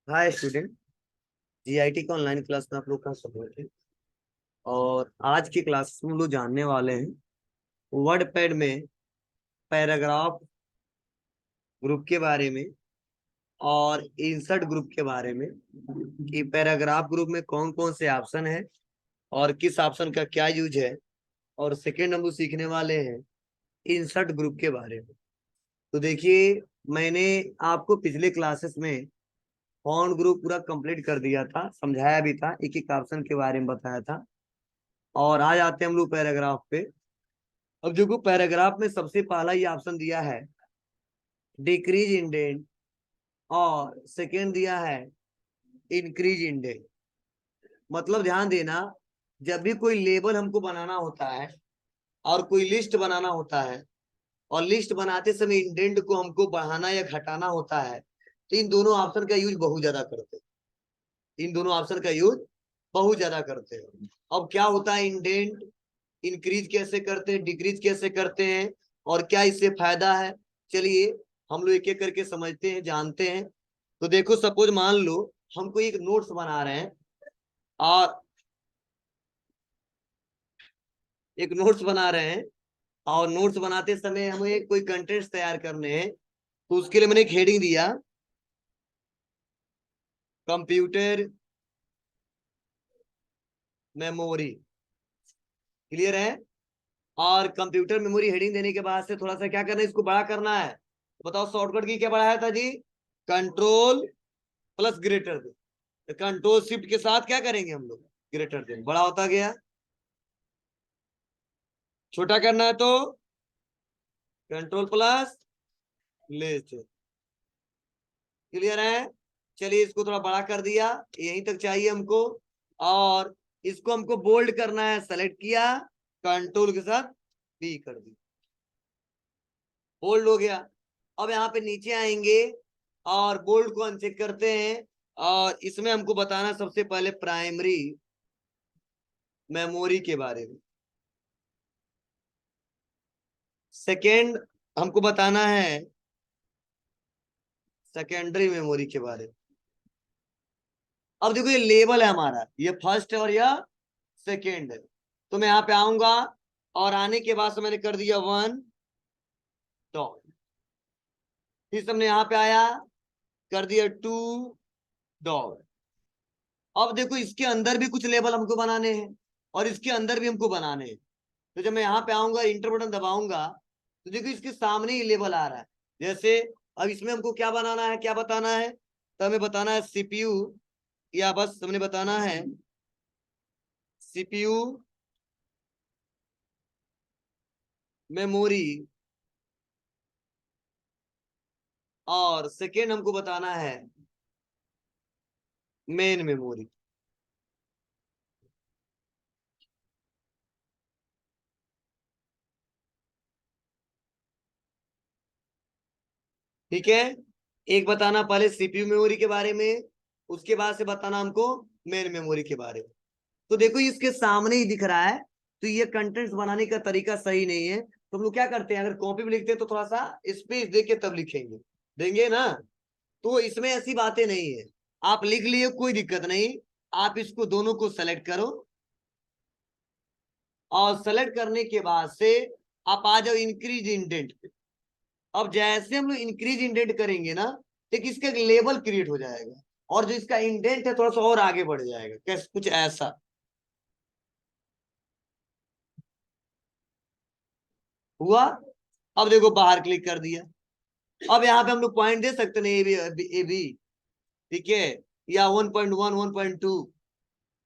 Hi student. GIT का online class में आप लोग का स्वागत है। और आज की क्लास में हम लोग जानने वाले हैं वर्ड पैड में पैराग्राफ ग्रुप के बारे में और इंसर्ट ग्रुप के बारे में कि पैराग्राफ ग्रुप में कौन कौन से ऑप्शन है और किस ऑप्शन का क्या यूज है। और सेकेंड हम लोग सीखने वाले हैं इंसर्ट ग्रुप के बारे में। तो देखिए, मैंने आपको पिछले क्लासेस में फॉन्ट ग्रुप पूरा कंप्लीट कर दिया था, समझाया भी था, एक एक ऑप्शन के बारे में बताया था। और आज आते हैं हम लोग पैराग्राफ पे। अब देखो, पैराग्राफ में सबसे पहला ये ऑप्शन दिया है डिक्रीज इंडेंट और सेकेंड दिया है इंक्रीज इंडेंट। मतलब ध्यान देना, जब भी कोई लेबल हमको बनाना होता है और कोई लिस्ट बनाना होता है और लिस्ट बनाते समय इंडेंट को हमको बढ़ाना या घटाना होता है, तो इन दोनों ऑप्शन का यूज बहुत ज्यादा करते हैं। इन दोनों ऑप्शन का यूज बहुत ज्यादा करते हैं। अब क्या होता है, इंडेंट इंक्रीज कैसे करते हैं, डिक्रीज कैसे करते हैं और क्या इससे फायदा है, चलिए हम लोग एक एक करके समझते हैं, जानते हैं। तो देखो, सपोज मान लो हमको एक नोट्स बना रहे हैं और एक नोट्स बना रहे हैं और नोट्स बनाते समय हमें कोई कंटेंट्स तैयार करने हैं। तो उसके लिए मैंने एक हेडिंग दिया, कंप्यूटर मेमोरी। क्लियर है? और कंप्यूटर मेमोरी हेडिंग देने के बाद से थोड़ा सा क्या करना है, इसको बड़ा करना है। तो बताओ शॉर्टकट की क्या बढ़ाया था जी? Control plus greater than. तो कंट्रोल शिफ्ट के साथ क्या करेंगे हम लोग, ग्रेटर देन, बड़ा होता गया। छोटा करना है तो control plus less than. Clear है? चलिए इसको थोड़ा बड़ा कर दिया, यहीं तक चाहिए हमको। और इसको हमको बोल्ड करना है, सेलेक्ट किया, कंट्रोल के साथ बी कर दी, बोल्ड हो गया। अब यहाँ पे नीचे आएंगे और बोल्ड को अनचेक करते हैं। और इसमें हमको बताना सबसे पहले प्राइमरी मेमोरी के बारे में। सेकेंड हमको बताना है सेकेंडरी मेमोरी के बारे में। अब देखो, ये लेबल है हमारा, ये फर्स्ट है और यह सेकेंड है। तो मैं यहाँ पे आऊंगा और आने के बाद से मैंने कर दिया वन डॉट। फिर हमने यहाँ पे आया, कर दिया टू डॉट। अब देखो, इसके अंदर भी कुछ लेबल हमको बनाने हैं और इसके अंदर भी हमको बनाने हैं। तो जब मैं यहाँ पे आऊंगा, इंटर बटन दबाऊंगा, तो देखो इसके सामने ही लेबल आ रहा है। जैसे अब इसमें हमको क्या बनाना है, क्या बताना है, तो हमें बताना है सीपीयू, या बस हमने बताना है सीपीयू मेमोरी। और सेकेंड हमको बताना है मेन मेमोरी। ठीक है? एक बताना पहले सीपीयू मेमोरी के बारे में, उसके बाद से बताना हमको मेन मेमोरी के बारे में। तो देखो, इसके सामने ही दिख रहा है। तो ये कंटेंट्स बनाने का तरीका सही नहीं है। तो हम लोग क्या करते हैं, अगर कॉपी में लिखते हैं तो थोड़ा सा स्पेस दे के तब लिखेंगे, देंगे ना। तो इसमें ऐसी बातें नहीं है, आप लिख लिए कोई दिक्कत नहीं। आप इसको दोनों को सेलेक्ट करो और सेलेक्ट करने के बाद से आप आ जाओ इंक्रीज इंडेंट पे। अब जैसे हम लोग इंक्रीज इंडेंट करेंगे ना, तो इसका एक लेवल क्रिएट हो जाएगा और जो इसका इंडेंट है थोड़ा सा और आगे बढ़ जाएगा, कैसे, कुछ ऐसा। हुआ? अब देखो, बाहर क्लिक कर दिया। अब यहाँ पे हम लोग पॉइंट दे सकते हैं, ए बी, ठीक है, या 1.1 1.2।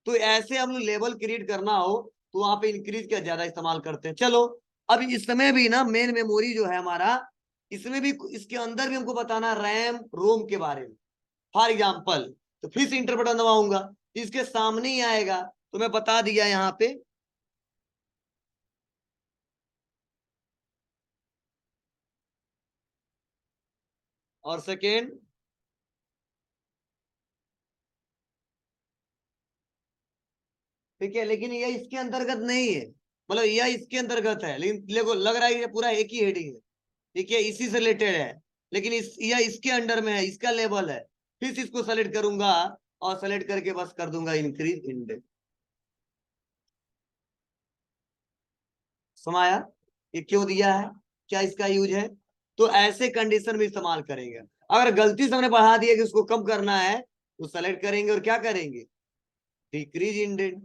तो ऐसे हम लोग लेवल क्रिएट करना हो तो वहां पे इंक्रीज का ज्यादा इस्तेमाल करते हैं। चलो, अब इसमें भी ना मेन मेमोरी जो है हमारा, इसमें भी, इसके अंदर भी हमको बताना रैम रोम के बारे में। फॉर एग्जाम्पल, तो फिर से इंटर बटन दबाऊंगा, इसके सामने ही आएगा। तो मैं बता दिया यहाँ पे, और सेकेंड, ठीक है, लेकिन यह इसके अंतर्गत नहीं है। मतलब यह इसके अंतर्गत है, लेकिन देखो लग रहा है ये पूरा एक ही हेडिंग है। ठीक है, इसी से रिलेटेड है, लेकिन यह इसके अंडर में है, इसका लेवल है। फिर इसको सेलेक्ट करूंगा और सेलेक्ट करके बस कर दूंगा इंक्रीज इंडेंट। समाया, ये क्यों दिया है, क्या इसका यूज है? तो ऐसे कंडीशन में इस्तेमाल करेंगे। अगर गलती से हमने बढ़ा दिया कि उसको कम करना है तो सेलेक्ट करेंगे और क्या करेंगे, डिक्रीज इंडेंट,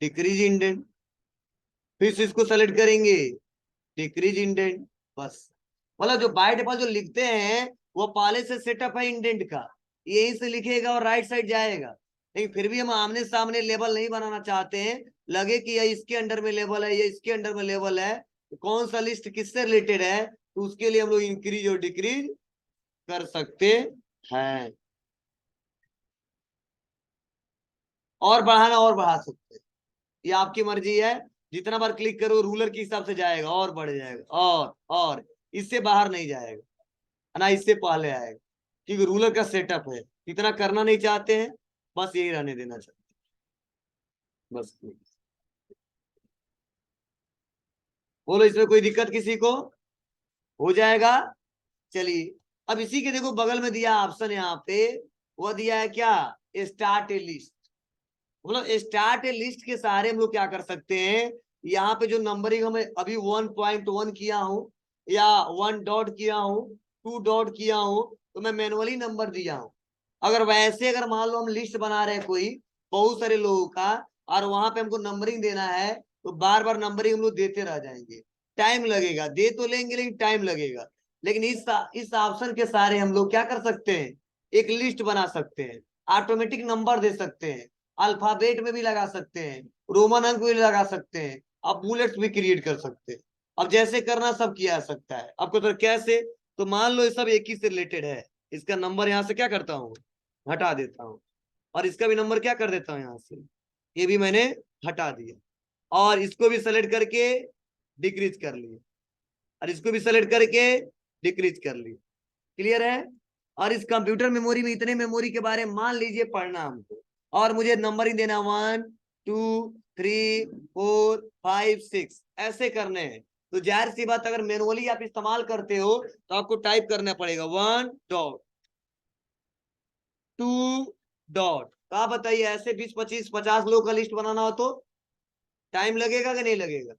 डिक्रीज इंडेंट। फिर इसको सेलेक्ट करेंगे, डिक्रीज इंडेंट। बस, मतलब जो बाय डिफॉल्ट जो लिखते हैं वो पहले से सेटअप है इंडेंट का, यही से लिखेगा और राइट साइड जाएगा। लेकिन फिर भी हम आमने सामने लेबल नहीं बनाना चाहते हैं, लगे कि ये इसके अंडर में लेबल है, ये इसके अंडर में लेबल है, तो कौन सा लिस्ट किससे रिलेटेड है, तो उसके लिए हम लोग इंक्रीज और डिक्रीज कर सकते हैं, और बढ़ाना और बढ़ा सकते हैं, ये आपकी मर्जी है। जितना बार क्लिक करो रूलर के हिसाब से जाएगा और बढ़ जाएगा, और इससे बाहर नहीं जाएगा ना, इससे पहले आएगा, क्योंकि रूलर का सेटअप है। इतना करना नहीं चाहते हैं, बस यही रहने देना चाहते हैं बस। बोलो इसमें कोई दिक्कत किसी को, हो जाएगा। चलिए, अब इसी के देखो बगल में दिया ऑप्शन यहाँ पे, वो दिया है क्या, स्टार्ट ए लिस्ट। मतलब स्टार्ट ए लिस्ट के सहारे हम लोग क्या कर सकते हैं, यहाँ पे जो नंबरिंग हमें अभी 1.1 किया हूं या 1 डॉट किया हूं, 2 डॉट किया हूं, तो मैं मैनुअली नंबर दिया हूं। अगर वैसे अगर मान लो हम लिस्ट बना रहे हैं कोई बहुत सारे लोगों का, और वहां पे हमको नंबरिंग देना है, तो बार बार नंबरिंग हम लोग देते रह जाएंगे, टाइम लगेगा, दे तो लेंगे लेकिन टाइम लगेगा। लेकिन इस ऑप्शन के सहारे हम लोग क्या कर सकते हैं, एक लिस्ट बना सकते हैं, ऑटोमेटिक नंबर दे सकते हैं, अल्फाबेट में भी लगा सकते हैं, रोमन अंक भी लगा सकते हैं, अब बुलेट्स भी क्रिएट कर सकते हैं। अब जैसे करना सब किया जा सकता है आपको, तो कैसे, तो मान लो ये सब एक ही से रिलेटेड है, इसका नंबर यहां से क्या करता हूँ, हटा देता हूँ, और इसका भी नंबर क्या कर देता हूँ यहां से, ये भी मैंने हटा दिया, और इसको भी सेलेक्ट करके डिक्रीज कर लिया, और इसको भी सेलेक्ट करके डिक्रीज कर लिया। क्लियर है? और इस कंप्यूटर मेमोरी में इतने मेमोरी के बारे में मान लीजिए पढ़ना हमको, और मुझे नंबरिंग देना 1 2 3 4 5 6 ऐसे करने हैं, तो जाहिर सी बात अगर मैनुअली आप इस्तेमाल करते हो तो आपको टाइप करना पड़ेगा 1 डॉट 2 डॉट। तो आप बताइए ऐसे 20 25 50 लोग का लिस्ट बनाना हो तो टाइम लगेगा कि नहीं लगेगा,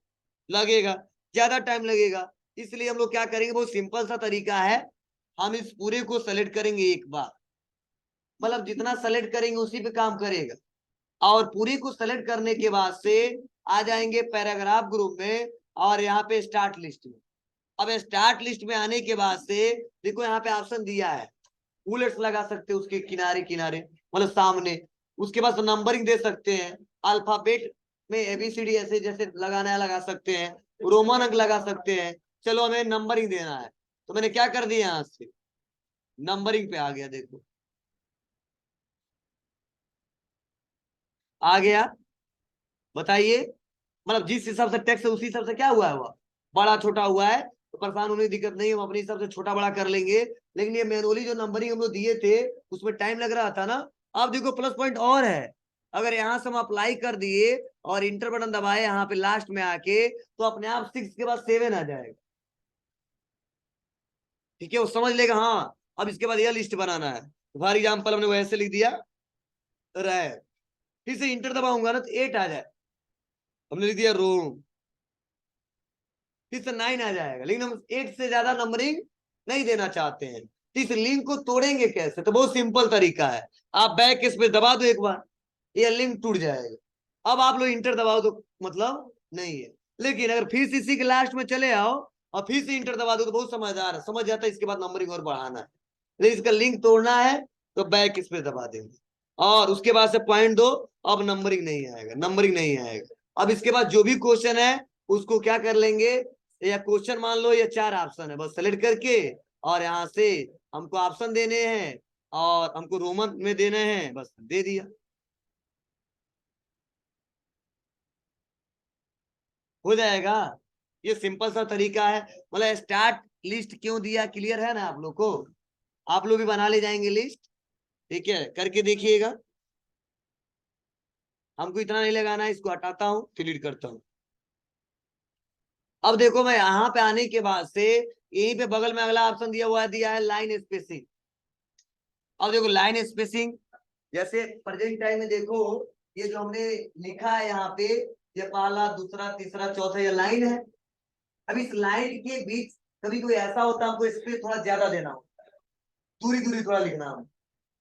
लगेगा, ज्यादा टाइम लगेगा। इसलिए हम लोग क्या करेंगे, बहुत सिंपल सा तरीका है, हम इस पूरे को सेलेक्ट करेंगे एक बार, मतलब जितना सेलेक्ट करेंगे उसी पे काम करेगा, और पूरी को सेलेक्ट करने के बाद से आ जाएंगे पैराग्राफ ग्रुप में, और यहाँ पे स्टार्ट लिस्ट में। अब स्टार्ट लिस्ट में आने के बाद से देखो यहाँ पे ऑप्शन दिया है, बुलेट्स लगा सकते हैं उसके किनारे किनारे, मतलब सामने, उसके बाद नंबरिंग दे सकते हैं, अल्फाबेट में एबीसीडी ऐसे जैसे लगाना है लगा सकते हैं, रोमन अंक लगा सकते हैं। चलो हमें नंबरिंग देना है, तो मैंने क्या कर दिया, यहाँ से नंबरिंग पे आ गया, देखो आ गया। बताइए, मतलब जिस हिसाब से टेक्स्ट है उसी हिसाब से क्या हुआ है, वो बड़ा छोटा हुआ है, तो परेशान होने की दिक्कत नहीं, हम अपने हिसाब से छोटा बड़ा कर लेंगे। लेकिन ये मैनुअली जो नंबरिंग हम लोग दिए थे उसमें टाइम लग रहा था ना। अब देखो प्लस पॉइंट और है, अगर यहाँ से हम अप्लाई कर दिए और इंटर बटन दबाए यहाँ पे लास्ट में आके, तो अपने आप 6 के बाद 7 आ जाएगा। ठीक है, वो समझ लेगा हाँ अब इसके बाद यह लिस्ट बनाना है। फॉर एग्जाम्पल हमने वैसे लिख दिया रहे, फिर से इंटर दबाऊंगा ना तो 8 आ जाए, हमने लिख दिया रोम, फिर से 9 आ जाएगा, लेकिन हम 8 से ज्यादा नंबरिंग नहीं देना चाहते हैं। तो इस लिंक को तोड़ेंगे कैसे, तो बहुत सिंपल तरीका है, आप बैक इस पे दबा दो एक बार, ये लिंक टूट जाएगा। अब आप लोग इंटर दबाओ तो मतलब नहीं है, लेकिन अगर फिर से इसी के लास्ट में चले आओ और फिर से इंटर दबा दो तो बहुत समझदार है, समझ जाता है इसके बाद नंबरिंग और बढ़ाना है। लेकिन इसका लिंक तोड़ना है तो बैक इस पे दबा देंगे, और उसके बाद से पॉइंट दो, अब नंबरिंग नहीं आएगा, नंबरिंग नहीं आएगा। अब इसके बाद जो भी क्वेश्चन है उसको क्या कर लेंगे, या क्वेश्चन मान लो या 4 ऑप्शन है, बस सेलेक्ट करके, और यहाँ से हमको ऑप्शन देने हैं और हमको रोमन में देने हैं, बस दे दिया, हो जाएगा। ये सिंपल सा तरीका है, मतलब स्टार्ट लिस्ट क्यों दिया, क्लियर है ना आप लोग को? आप लोग भी बना ले जाएंगे लिस्ट, ठीक है, करके देखिएगा। हमको इतना नहीं लगाना है, इसको हटाता हूँ, डिलीट करता हूँ। अब देखो मैं यहाँ पे आने के बाद से यहीं पे बगल में अगला ऑप्शन दिया हुआ दिया है लाइन स्पेसिंग। अब देखो लाइन स्पेसिंग, जैसे प्रेजेंट टाइम में देखो ये जो हमने लिखा है यहाँ पे, ये पहला दूसरा तीसरा चौथा ये लाइन है। अब इस लाइन के बीच कभी कोई ऐसा होता है हमको स्पेस थोड़ा ज्यादा देना होता है, दूरी दूरी थोड़ा लिखना हो,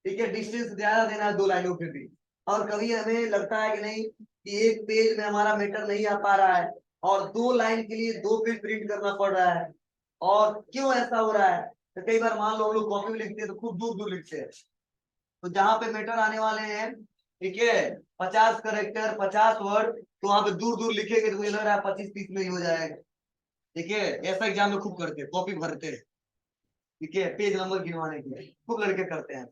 ठीक है, डिस्टेंस ज्यादा देना है दो लाइनों के बीच। और कभी हमें लगता है कि नहीं कि एक पेज में हमारा मैटर नहीं आ पा रहा है और दो लाइन के लिए दो पेज प्रिंट करना पड़ रहा है, और क्यों ऐसा हो रहा है, तो कई बार मान लो हम लोग कॉपी में लिखते हैं तो खूब दूर दूर लिखते हैं, तो जहां पे मैटर आने वाले हैं, ठीक है, 50 करेक्टर 50 वर्ड, तो वहां पे दूर दूर लिखेंगे तो मुझे लग रहा है 25-30 में ही हो जाएगा। ठीक है, ऐसा एग्जाम में खूब करते हैं, कॉपी भरते हैं, ठीक है, पेज नंबर गिनवाने के लिए खूब लड़के करते हैं,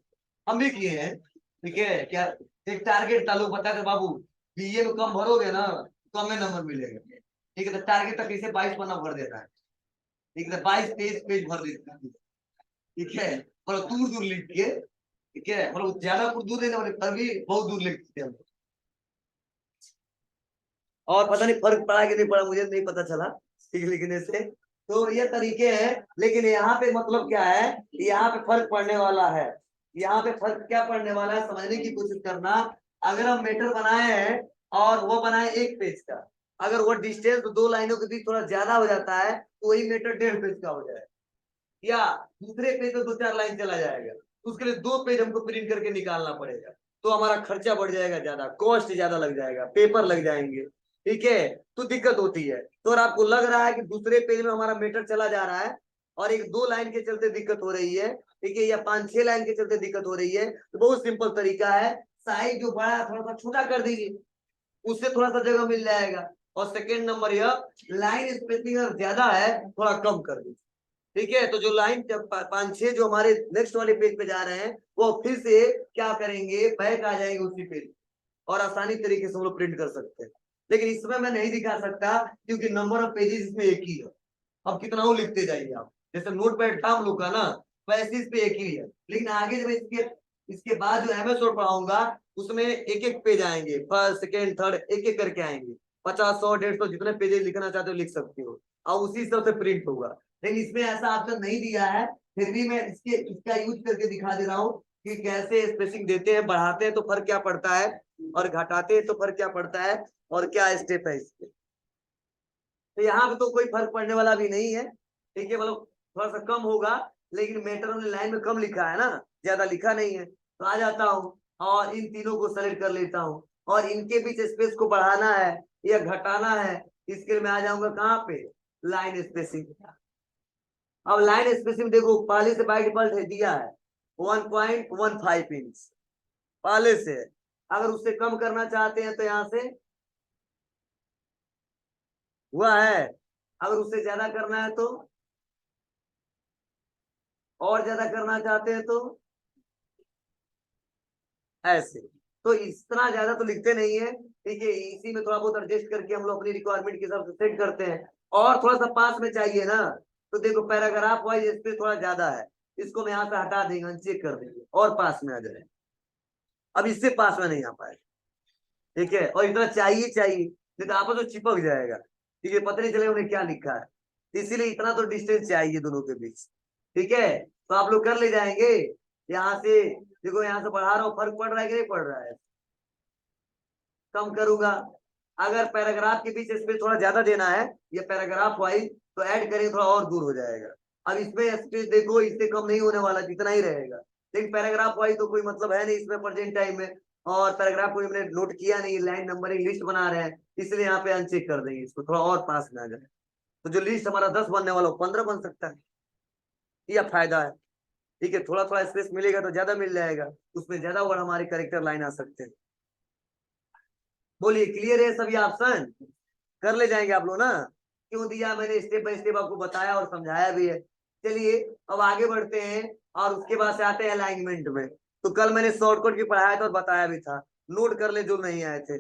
हम भी किए हैं। ठीक है, क्या एक टारगेट था, लोग बताते बाबू बीए में कम भरोगे ना तो हमें नंबर मिलेगा। ठीक है, तो टारगेट तक इसे 22 पन्ना भर देता है, ठीक है, 22-23 पेज भर देता है, ठीक है, मतलब दूर दूर लिख के, ठीक है, मतलब ज्यादा कुछ दूर नहीं, मतलब तभी बहुत दूर लिखते हैं हम। और पता नहीं फर्क पड़ा कि नहीं पड़ा, मुझे नहीं पता चला ठीक लिखने से। तो ये तरीके हैं, लेकिन यहाँ पे मतलब क्या है, यहाँ पे फर्क पड़ने वाला है, यहाँ पे फर्क क्या पड़ने वाला है समझने की कोशिश करना। अगर हम मैटर बनाए हैं और वो बनाए एक पेज का, अगर वो डिस्टेंस दो लाइनों के बीच थोड़ा ज्यादा हो जाता है तो वही मैटर 1.5 पेज का हो जाए, या दूसरे पेज में 2-4 लाइन चला जाएगा, उसके लिए दो पेज हमको प्रिंट करके निकालना पड़ेगा, तो हमारा खर्चा बढ़ जाएगा, ज्यादा कॉस्ट ज्यादा लग जाएगा, पेपर लग जाएंगे, ठीक है, तो दिक्कत होती है। तो अगर आपको लग रहा है कि दूसरे पेज में हमारा मैटर चला जा रहा है और एक दो लाइन के चलते दिक्कत हो रही है, ठीक है, या 5-6 लाइन के चलते दिक्कत हो रही है, तो बहुत सिंपल तरीका है, साइज जो बड़ा है थोड़ा सा छोटा कर दीजिए, उससे थोड़ा सा जगह मिल जाएगा। और सेकेंड नंबर यह, लाइन स्पेसिंग अगर ज्यादा है थोड़ा कम कर दीजिए, ठीक है, तो जो लाइन 5-6 जो हमारे नेक्स्ट वाले पेज पे जा रहे हैं वो फिर से क्या करेंगे, बैक आ जाएंगे उसी पेज, और आसानी तरीके से हम लोग प्रिंट कर सकते हैं। लेकिन इसमें मैं नहीं दिखा सकता क्योंकि नंबर ऑफ पेजेस इसमें एक ही है, अब कितना वो लिखते जाइए आप, जैसे नोट पैड था हम लोग का ना, वैसे इस पे एक ही है, लेकिन आगे जब इसके इसके बाद जो एमएस वर्ड पढ़ाऊंगा उसमें एक एक पेज आएंगे, फर्स्ट सेकेंड थर्ड एक एक करके आएंगे, 50, 100, 150 जितने पेजेस लिखना चाहते हो लिख सकते हो, और उसी हिसाब से प्रिंट होगा। लेकिन इसमें ऐसा ऑप्शन नहीं दिया है, फिर भी मैं इसका यूज करके दिखा दे रहा हूँ कि कैसे स्पेसिंग देते हैं, बढ़ाते हैं तो फर्क क्या पड़ता है, और घटाते हैं तो फर्क क्या पड़ता है, और क्या स्टेप है इसके। तो यहाँ पे तो कोई फर्क पड़ने वाला भी नहीं है, ठीक है, मतलब थोड़ा सा कम होगा, लेकिन मैटर ने लाइन में कम लिखा है ना, ज्यादा लिखा नहीं है, तो आ जाता हूँ और इन तीनों को सेलेक्ट कर लेता हूँ, और इनके बीच स्पेस को बढ़ाना है या घटाना है, इसके लिए मैं आ जाऊंगा कहाँ पे, लाइन स्पेसिंग। अब लाइन स्पेसिंग देखो पहले से बाय डिफॉल्ट है दिया है 1.15 इंच पहले से, अगर उससे कम करना चाहते हैं तो यहाँ से हुआ है, अगर उससे ज्यादा करना है तो, और ज्यादा करना चाहते हैं तो ऐसे, तो इतना ज्यादा तो लिखते नहीं है, ठीक है, इसी में थोड़ा बहुत एडजस्ट करके हम लोग अपनी रिक्वायरमेंट के हिसाब से सेट करते हैं। और थोड़ा सा पास में चाहिए ना, तो देखो पैराग्राफ वाइज इस पे थोड़ा ज्यादा है, इसको मैं यहाँ से हटा देंगे, चेक कर देंगे और पास में आ जाए, अब इससे पास में नहीं आ पाए, ठीक है, और इतना चाहिए चाहिए नहीं तो आपस में चिपक जाएगा, ठीक है, पता नहीं चलेगा उन्हें क्या लिखा है, इसीलिए इतना तो डिस्टेंस चाहिए दोनों के बीच, ठीक है, तो आप लोग कर ले जाएंगे। यहाँ से देखो, यहाँ से बढ़ा रहा हूँ, फर्क पड़ रहा है कि नहीं पड़ रहा है, कम करूंगा, अगर पैराग्राफ के बीच स्पेस थोड़ा ज्यादा देना है या पैराग्राफ वाइज तो ऐड करें, थोड़ा और दूर हो जाएगा। अब इसमें स्पेस देखो इससे कम नहीं होने वाला, जितना ही रहेगा, लेकिन पैराग्राफ वाइज तो कोई मतलब है नहीं इसमें प्रेजेंट टाइम में, और पैराग्राफ को हमने नोट किया नहीं, लाइन नंबरिंग लिस्ट बना रहे हैं, इसलिए यहाँ पे अनचेक कर देंगे, इसको थोड़ा और पास में आ जाए, तो जो लिस्ट हमारा 10 बनने वाला 15 बन सकता है, यह फायदा है, ठीक है, थोड़ा थोड़ा स्पेस मिलेगा तो ज्यादा मिल जाएगा, उसमें ज्यादा वर्ड हमारे करेक्टर लाइन आ सकते हैं। बोलिए क्लियर है सभी ऑप्शन, कर ले जाएंगे आप लोग ना, क्यों दिया मैंने, स्टेप बाय स्टेप आपको बताया और समझाया भी है। चलिए अब आगे बढ़ते हैं, और उसके बाद से आते हैं अलाइनमेंट में, तो कल मैंने शॉर्टकट भी पढ़ाया था और बताया भी था, नोट कर ले जो नहीं आए थे,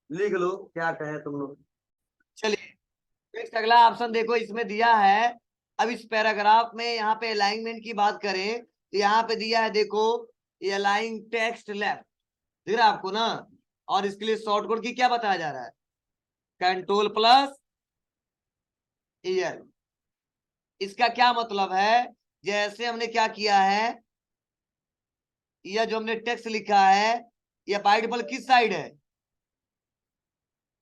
लिख लो क्या कहे तुम लोग। चलिए नेक्स्ट अगला ऑप्शन देखो इसमें दिया है, अब इस पैराग्राफ में यहाँ पे अलाइनमेंट की बात करें तो यहाँ पे दिया है देखो, ये अलाइन टेक्स्ट लेफ्ट, दिख रहा है आपको ना, और इसके लिए शॉर्टकट की क्या बताया जा रहा है, Ctrl+EL। इसका क्या मतलब है, जैसे हमने क्या किया है, यह जो हमने टेक्स्ट लिखा है यह बाय डिफॉल्ट किस साइड है,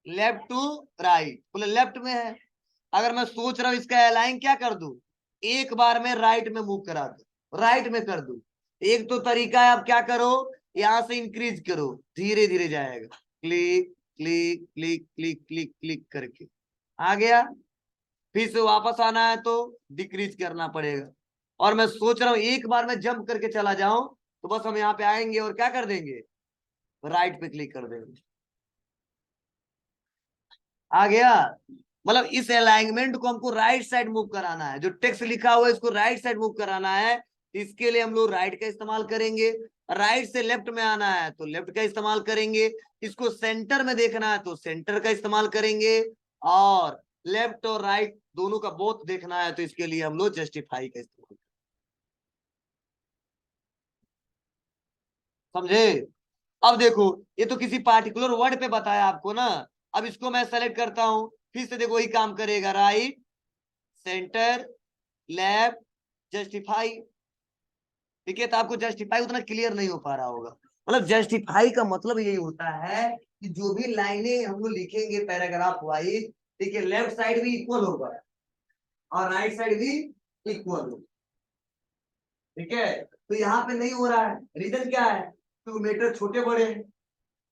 लेफ्ट टू राइट, बोले लेफ्ट में है। अगर मैं सोच रहा हूं इसका अलाइन क्या कर दूं, एक बार में राइट में मूव करा दू, राइट में कर दूं। एक तो तरीका है, अब क्या करो, यहां से इंक्रीज करो, धीरे धीरे जाएगा, click click click click click click करके आ गया। फिर से वापस आना है तो डिक्रीज करना पड़ेगा। और मैं सोच रहा हूं एक बार में जंप करके चला जाऊं, तो बस हम यहाँ पे आएंगे और क्या कर देंगे, राइट पे क्लिक कर देंगे। आ गया। मतलब इस अलाइनमेंट को हमको राइट साइड मूव कराना है, जो टेक्स्ट लिखा हुआ है इसको राइट साइड मूव कराना है। इसके लिए हम लोग राइट का इस्तेमाल करेंगे। राइट से लेफ्ट में आना है तो लेफ्ट का इस्तेमाल करेंगे। इसको सेंटर में देखना है तो सेंटर का इस्तेमाल करेंगे। और लेफ्ट और राइट दोनों का बोथ देखना है तो इसके लिए हम लोग जस्टिफाई का इस्तेमाल, समझे। अब देखो, ये तो किसी पार्टिकुलर वर्ड पे बताया आपको ना। अब इसको मैं सेलेक्ट करता हूं, फिर से देखो वही काम करेगा, राइट, सेंटर, लेफ्ट, जस्टिफाई। ठीक है, तो आपको जस्टिफाई उतना क्लियर नहीं हो पा रहा होगा। मतलब जस्टिफाई का मतलब यही होता है कि जो भी लाइनें हम लोग लिखेंगे पैराग्राफ वाइज, ठीक है, लेफ्ट साइड भी इक्वल होगा और राइट साइड भी इक्वल होगा। ठीक है, तो यहाँ पे नहीं हो रहा है, रीजन क्या है, तो मीटर छोटे बड़े हैं।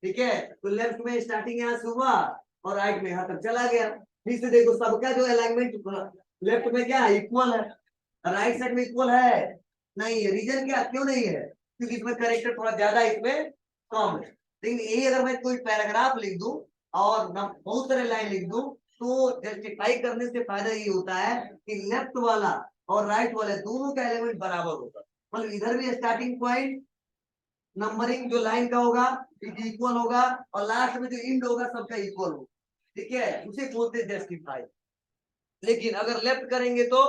ठीक है, तो लेफ्ट में स्टार्टिंग यहाँ से हुआ और राइट में यहाँ तक चला गया। फिर से देखो सबका जो अलाइनमेंट लेफ्ट में क्या है, इक्वल है, राइट साइड में इक्वल है, नहीं है। रीजन क्या, क्यों नहीं है, क्योंकि इसमें करेक्टर थोड़ा ज्यादा, इसमें कम है। लेकिन यही अगर मैं कोई पैराग्राफ लिख दूं और बहुत सारे लाइन लिख दूं, तो जस्टिफाई करने से फायदा ये होता है कि लेफ्ट वाला और राइट वाले दोनों का एलिमेंट बराबर होगा। मतलब इधर भी स्टार्टिंग पॉइंट नंबरिंग जो लाइन का होगा इक्वल होगा और लास्ट में जो इंड होगा सबका इक्वल होगा। ठीक है, उसे बोलते हैं जस्टिफाई। लेकिन अगर लेफ्ट करेंगे तो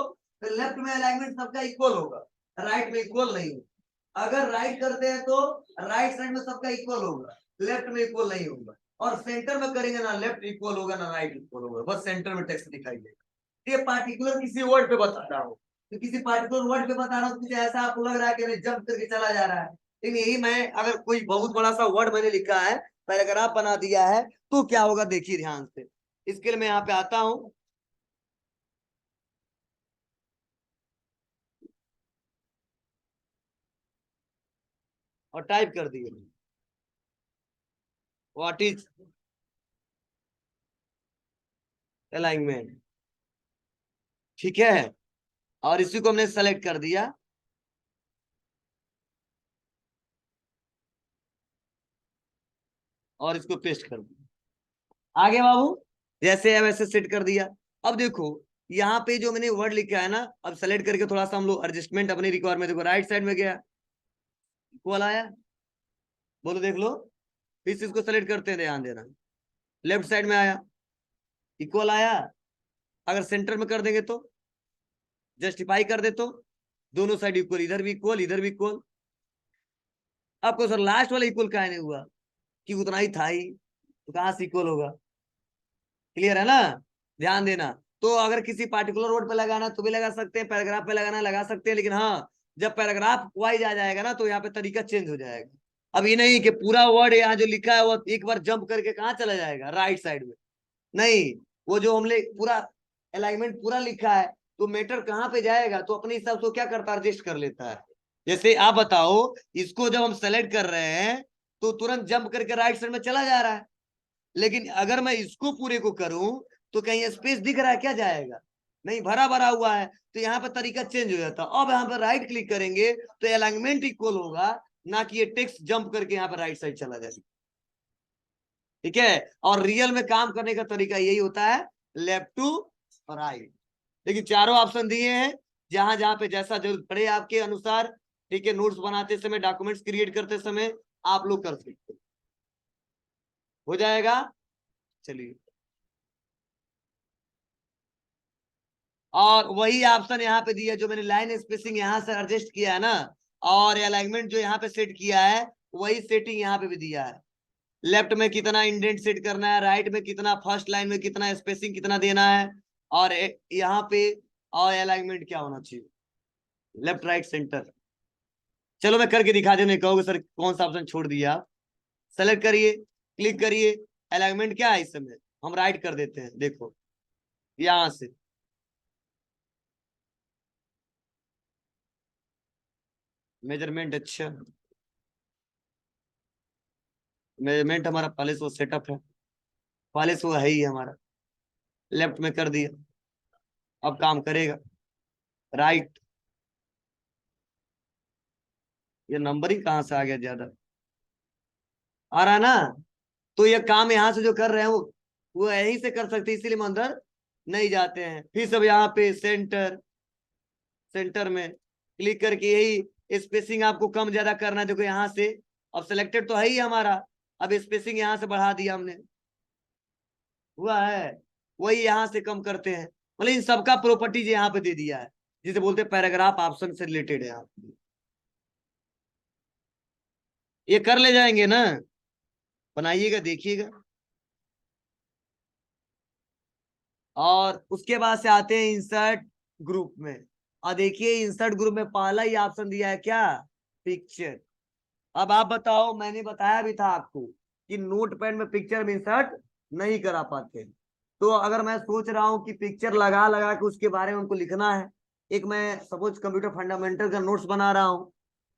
लेफ्ट में अलाइनमेंट सबका इक्वल होगा, राइट में इक्वल नहीं होगा। अगर राइट करते हैं तो राइट साइड में सबका इक्वल होगा, लेफ्ट में इक्वल नहीं होगा। और सेंटर में करेंगे ना लेफ्ट इक्वल होगा ना राइट इक्वल होगा, बस सेंटर में टेक्स्ट दिखाई देगा। ये पार्टिकुलर किसी वर्ड पे बता रहा हूँ, तो किसी पार्टिकुलर वर्ड पे बता रहा हूँ, कुछ ऐसा आपको लग रहा है कि जंप करके चला जा रहा है। लेकिन यही मैं अगर कोई बहुत बड़ा सा वर्ड मैंने लिखा है, पैराग्राफ बना दिया है, तो क्या होगा देखिए ध्यान से। इसके लिए मैं यहाँ पे आता हूँ और टाइप कर दिए व्हाट इज अलाइनमेंट। ठीक है, और इसी को हमने सेलेक्ट कर दिया और इसको पेस्ट कर दिया। आगे बाबू, जैसे है वैसे सेट कर दिया। अब देखो यहाँ पे जो मैंने वर्ड लिखा है ना, अब सेलेक्ट करके थोड़ा सा हम लोग एडजस्टमेंट अपनी रिक्वायरमेंट, देखो राइट साइड में गया इक्वल आया, बोलो देख लो। फिर से इसको सेलेक्ट करते हैं, ध्यान देना, लेफ्ट साइड में आया इक्वल आया। अगर सेंटर में कर देंगे तो जस्टिफाई कर दे तो दोनों साइड इक्वल, इधर भी इक्वल इधर भी इक्वल। आपको सर लास्ट वाला इक्वल काहे नहीं हुआ, कि उतना ही था ही, तो कहां से इक्वल होगा। क्लियर है ना, ध्यान देना। तो अगर किसी पार्टिकुलर वर्ड पे लगाना तो भी लगा सकते हैं, पैराग्राफ पे लगाना लगा सकते हैं, लेकिन हाँ जब पैराग्राफ वाइज आ जाएगा ना तो यहाँ पे तरीका चेंज हो जाएगा। अब ये नहीं कि पूरा वर्ड यहाँ जो लिखा है वो एक बार जंप करके कहाँ चला जाएगा, राइट साइड में, नहीं। वो जो हमने पूरा अलाइनमेंट पूरा लिखा है तो मेटर कहाँ पे जाएगा, तो अपने हिसाब से क्या करता है, एडजस्ट कर लेता है। जैसे आप बताओ, इसको जब हम सेलेक्ट कर रहे हैं तो तुरंत जंप करके राइट साइड में चला जा रहा है। लेकिन अगर मैं इसको पूरे को करूं तो कहीं स्पेस दिख रहा है, क्या जाएगा, नहीं, भरा भरा हुआ है। तो यहाँ पर तरीका चेंज हो जाता है। अब यहाँ पर राइट क्लिक करेंगे तो अलाइनमेंट इक्वल होगा, ना कि ये टेक्स्ट जंप करके यहाँ पर राइट साइड चला जाएगा। ठीक है, और रियल में काम करने का तरीका यही होता है, लेफ्ट टू राइट। लेकिन चारों ऑप्शन दिए हैं, जहां जहां पे जैसा जरूरत पड़े आपके अनुसार। ठीक है, नोट्स बनाते समय, डॉक्यूमेंट्स क्रिएट करते समय आप लोग कर सकते, हो जाएगा। चलिए, और वही ऑप्शन यहाँ पे दिया जो मैंने लाइन स्पेसिंग यहाँ से एडजस्ट किया है ना, और अलाइनमेंट जो यहाँ पे सेट किया है वही सेटिंग यहाँ पे भी दिया है। लेफ्ट में कितना इंडेंट सेट करना है, राइट में कितना, फर्स्ट लाइन में कितना स्पेसिंग कितना देना है, और यहाँ पे और अलाइनमेंट क्या होना चाहिए, लेफ्ट राइट सेंटर। चलो मैं करके दिखा देने कहोगे सर कौन सा ऑप्शन छोड़ दिया आप। सेलेक्ट करिए, क्लिक करिए। अलाइनमेंट क्या है इस समय, हम राइट कर देते हैं, देखो यहां से। मेजरमेंट, अच्छा मेजरमेंट हमारा पहले से वो सेटअप है, पहले से वो है ही हमारा। लेफ्ट में कर दिया, अब काम करेगा। राइट, ये नंबरिंग कहाँ से आ गया ज्यादा, आ रहा ना। तो ये काम यहाँ से जो कर रहे हैं वो यहीं से कर सकते हैं, इसीलिए हम अंदर नहीं जाते हैं। फिर सब यहाँ पे सेंटर, सेंटर में क्लिक करके यही स्पेसिंग आपको कम ज्यादा करना है, देखो यहाँ से। अब सिलेक्टेड तो है ही हमारा, अब स्पेसिंग यहाँ से बढ़ा दिया हमने, हुआ है। वही यहाँ से कम करते हैं, मतलब इन सबका प्रॉपर्टीज यहाँ पे दे दिया है, जिसे बोलते हैं पैराग्राफ ऑप्शन से रिलेटेड है। आप ये कर ले जाएंगे ना, बनाइएगा देखिएगा। और उसके बाद से आते हैं इंसर्ट ग्रुप में। और देखिए इंसर्ट ग्रुप में पहला ही ऑप्शन दिया है क्या, पिक्चर। अब आप बताओ, मैंने बताया भी था आपको कि नोट पैड में पिक्चर में इंसर्ट नहीं करा पाते। तो अगर मैं सोच रहा हूँ कि पिक्चर लगा लगा के उसके बारे में उनको लिखना है, एक मैं सपोज कंप्यूटर फंडामेंटल का नोट्स बना रहा हूँ,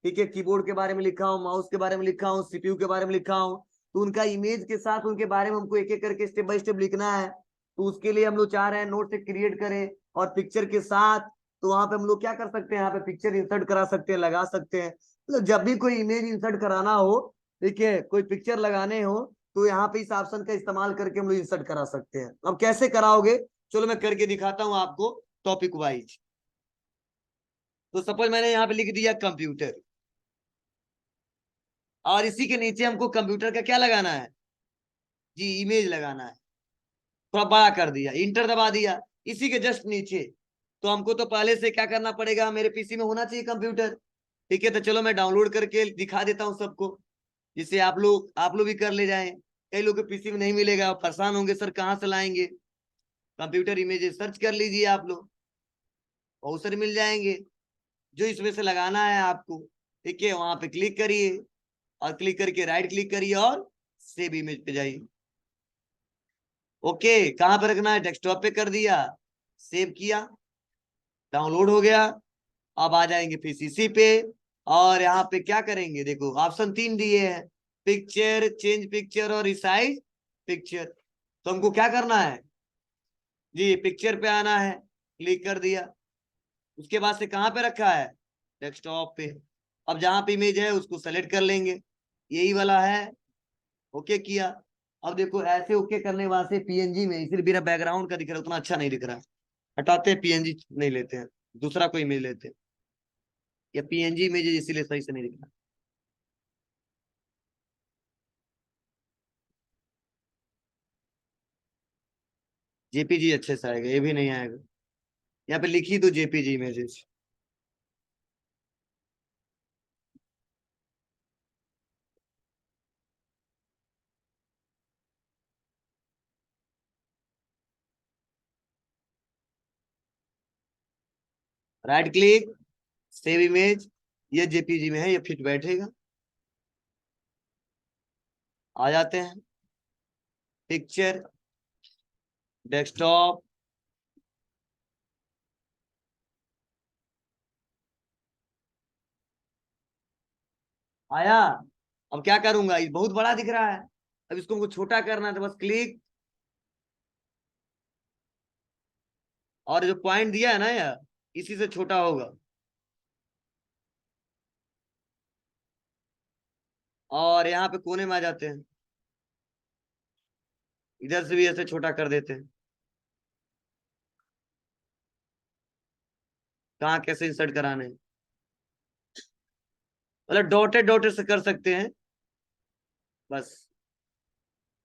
ठीक है, कीबोर्ड के बारे में लिखा हूँ, माउस के बारे में लिखा हूँ, सीपीयू के बारे में लिखा हूँ, तो उनका इमेज के साथ उनके बारे में हमको एक एक करके स्टेप बाय स्टेप लिखना है। तो उसके लिए हम लोग चाह रहे हैं नोट से क्रिएट करें और पिक्चर के साथ। तो वहां पे हम लोग क्या कर सकते हैं, यहाँ पे पिक्चर इंसर्ट करा सकते हैं, लगा सकते हैं। मतलब जब भी कोई इमेज इंसर्ट कराना हो, ठीक है, कोई पिक्चर लगाने हो, तो यहाँ पे इस ऑप्शन का इस्तेमाल करके हम लोग इंसर्ट करा सकते हैं। अब कैसे कराओगे, चलो मैं करके दिखाता हूँ आपको टॉपिक वाइज। तो सपोज मैंने यहाँ पे लिख दिया कंप्यूटर, और इसी के नीचे हमको कंप्यूटर का क्या लगाना है जी, इमेज लगाना है। थोड़ा बड़ा कर दिया, इंटर दबा दिया, इसी के जस्ट नीचे। तो हमको तो पहले से क्या करना पड़ेगा, मेरे पीसी में होना चाहिए कंप्यूटर, ठीक है। तो चलो मैं डाउनलोड करके दिखा देता हूँ सबको, जिससे आप लोग भी कर ले जाएं। कई लोग के पीसी में नहीं मिलेगा, परेशान होंगे सर कहाँ से लाएंगे। कंप्यूटर इमेजेस सर्च कर लीजिए आप लोग, बहुत सारे मिल जाएंगे जो इसमें से लगाना है आपको, ठीक है। वहां पे क्लिक करिए, और क्लिक करके राइट क्लिक करिए और सेव इमेज पे जाइए। ओके, कहाँ पे रखना है, डेस्कटॉप पे कर दिया, सेव किया, डाउनलोड हो गया। अब आ जाएंगे पीसीसी पे, और यहाँ पे क्या करेंगे, देखो ऑप्शन 3 दिए हैं, पिक्चर, चेंज पिक्चर और रिसाइज पिक्चर। तो हमको क्या करना है जी, पिक्चर पे आना है, क्लिक कर दिया। उसके बाद से कहाँ पे रखा है, डेस्कटॉप पे। अब जहां पे इमेज है उसको सेलेक्ट कर लेंगे, यही वाला है, ओके किया। अब देखो ऐसे ओके करने वहां से पीएनजी में, इसलिए मेरा बैकग्राउंड का दिख रहा है, उतना अच्छा नहीं दिख रहा है, हटाते हैं, पीएनजी नहीं लेते हैं, दूसरा कोई इमेज लेते हैं। या पीएनजी इमेज इसीलिए सही से नहीं दिख रहा। जेपीजी अच्छे से आएगा, ये भी नहीं आएगा। यहाँ पे लिखी तो JPG images. Right click, save image, ये जेपीजी में है, ये फिट बैठेगा। आ जाते हैं पिक्चर, डेस्कटॉप, आया। अब क्या करूंगा, ये बहुत बड़ा दिख रहा है, अब इसको हमको छोटा करना है, तो बस क्लिक, और जो पॉइंट दिया है ना यार, इसी से छोटा होगा। और यहाँ पे कोने में आ जाते हैं, इधर से भी ऐसे छोटा कर देते हैं। कहाँ कैसे इंसर्ट कराने हैं, मतलब डॉटेड डॉटेड से कर सकते हैं, बस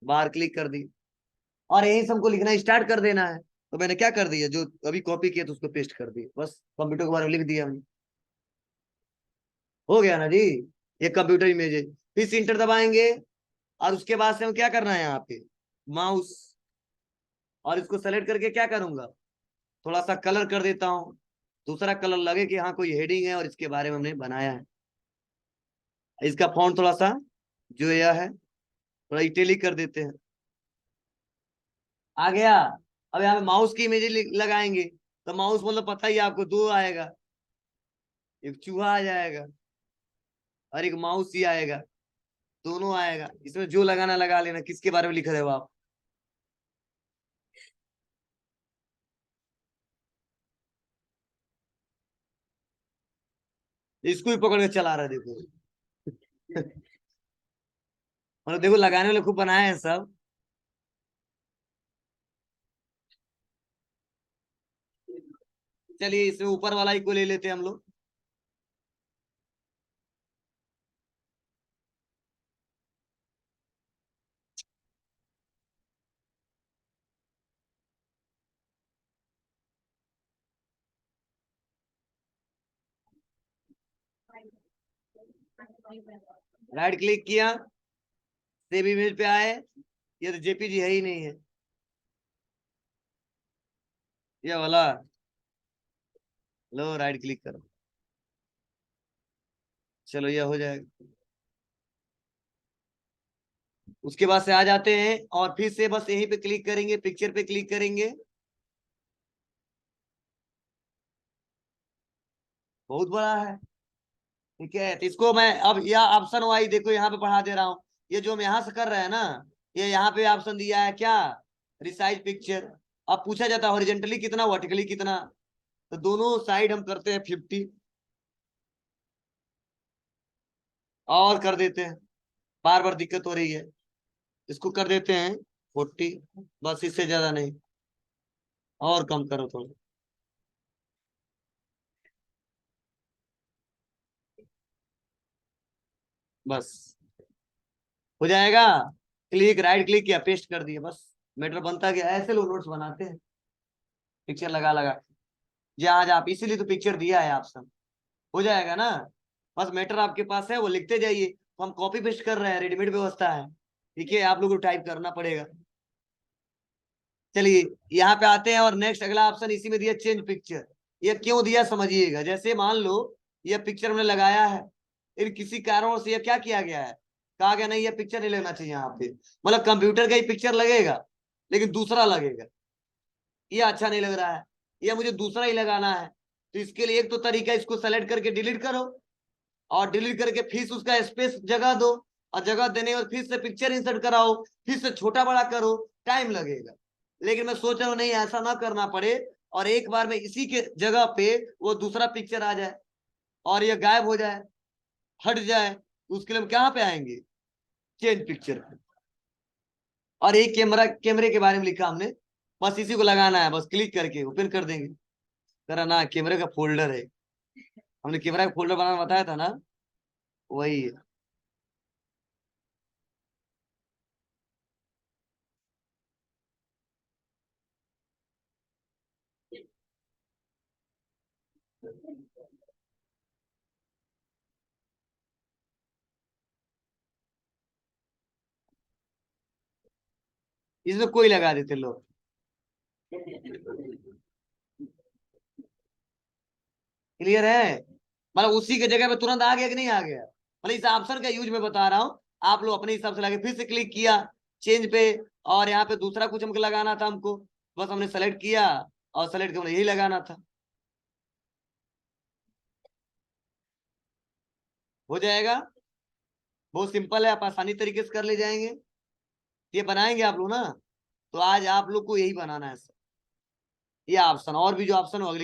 बाहर क्लिक कर दी, और यही से हमको लिखना स्टार्ट कर देना है। तो मैंने क्या कर दिया, जो अभी कॉपी किया तो उसको पेस्ट कर दिया, बस कंप्यूटर के बारे में लिख दिया हमने, हो गया ना जी। ये कंप्यूटर इमेज है। फिर इंटर दबाएंगे, और उसके बाद से हम क्या करना है, यहाँ पे माउस, और इसको सेलेक्ट करके क्या करूंगा, थोड़ा सा कलर कर देता हूँ, दूसरा कलर लगे कि हाँ कोई हेडिंग है और इसके बारे में हमने बनाया है। इसका फॉन्ट थोड़ा सा जो यह है थोड़ा इटैलिक कर देते हैं। आ गया। अब यहाँ पे माउस की इमेज लगाएंगे, तो माउस मतलब पता ही है आपको, दो आएगा, एक चूहा आ जाएगा और एक माउस ही आएगा, दोनों आएगा। इसमें जो लगाना लगा लेना। किसके बारे में लिख रहे हो आप? इसको भी पकड़ के चला रहा है, देखो। मतलब देखो, लगाने वाले खूब बनाए हैं सब। चलिए इसमें ऊपर वाला ही को ले लेते हैं हम लोग। राइट क्लिक किया, सेव इमेज पे आए। ये तो जेपीजी है ही नहीं है, ये वाला। लो राइट क्लिक करो, चलो ये हो जाएगा। उसके बाद से आ जाते हैं और फिर से बस यहीं पे क्लिक करेंगे, पिक्चर पे क्लिक करेंगे। बहुत बड़ा है। ठीक है, तो इसको मैं अब यह ऑप्शन वाई देखो यहाँ पे पढ़ा दे रहा हूँ। ये जो हम यहाँ से कर रहे हैं ना, ये यहाँ पे ऑप्शन दिया है क्या? Resize picture. अब पूछा जाता है हॉरिजेंटली कितना, वर्टिकली कितना। तो दोनों साइड हम करते हैं 50 और कर देते हैं। बार बार दिक्कत हो रही है, इसको कर देते हैं 40। बस इससे ज्यादा नहीं, और कम करो थोड़ा। बस हो जाएगा। क्लिक, राइट क्लिक किया, पेस्ट कर दिया, बस मैटर बनता गया। ऐसे लोग नोट्स बनाते हैं, पिक्चर लगा लगा। जहां जहाँ, इसीलिए तो पिक्चर दिया है ऑप्शन। हो जाएगा ना। बस मैटर आपके पास है, वो लिखते जाइए। तो हम कॉपी पेस्ट कर रहे हैं, रेडीमेड व्यवस्था है। ठीक है, आप लोगों को टाइप करना पड़ेगा। चलिए यहाँ पे आते हैं और नेक्स्ट अगला ऑप्शन इसी में दिया, चेंज पिक्चर। ये क्यों दिया समझिएगा। जैसे मान लो ये पिक्चर हमने लगाया है, इन किसी कारणों से ये क्या किया गया है, कहा गया नहीं ये पिक्चर नहीं लगना चाहिए यहाँ पे। मतलब कंप्यूटर का ही पिक्चर लगेगा, लेकिन दूसरा लगेगा। ये अच्छा नहीं लग रहा है, ये मुझे दूसरा ही लगाना है। तो इसके लिए एक तो तरीका, इसको सेलेक्ट करके डिलीट करो, और डिलीट करके फिर से उसका स्पेस जगह दो, और जगह देने के बाद फिर से पिक्चर इंसर्ट कराओ, फिर से छोटा बड़ा करो। टाइम लगेगा। लेकिन मैं सोच रहा हूँ नहीं, ऐसा ना करना पड़े, और एक बार में इसी के जगह पे वो दूसरा पिक्चर आ जाए और ये गायब हो जाए, हट जाए। तो उसके लिए हम कहाँ पे आएंगे? चेंज पिक्चर पे। और एक कैमरा, कैमरे के बारे में लिखा हमने, बस इसी को लगाना है। बस क्लिक करके ओपन कर देंगे। करा ना, कैमरे का फोल्डर है। हमने कैमरा का फोल्डर बनाना बताया था ना, वही है। इसमें कोई लगा देते लोग। क्लियर है? मतलब उसी के जगह पे तुरंत आ गया कि नहीं आ गया? मतलब इस ऑप्शन का यूज मैं बता रहा हूँ। आप लोग अपने हिसाब से लगे, फिर से क्लिक किया चेंज पे, और यहाँ पे दूसरा कुछ हमको लगाना था हमको, बस हमने सेलेक्ट किया और सेलेक्ट करके यही लगाना था। हो जाएगा। बहुत सिंपल है, आप आसानी तरीके से कर ले जाएंगे। ये बनाएंगे आप लोग ना, तो आज आप लोग को यही बनाना है। ये ऑप्शन और भी जो ऑप्शन हो अगली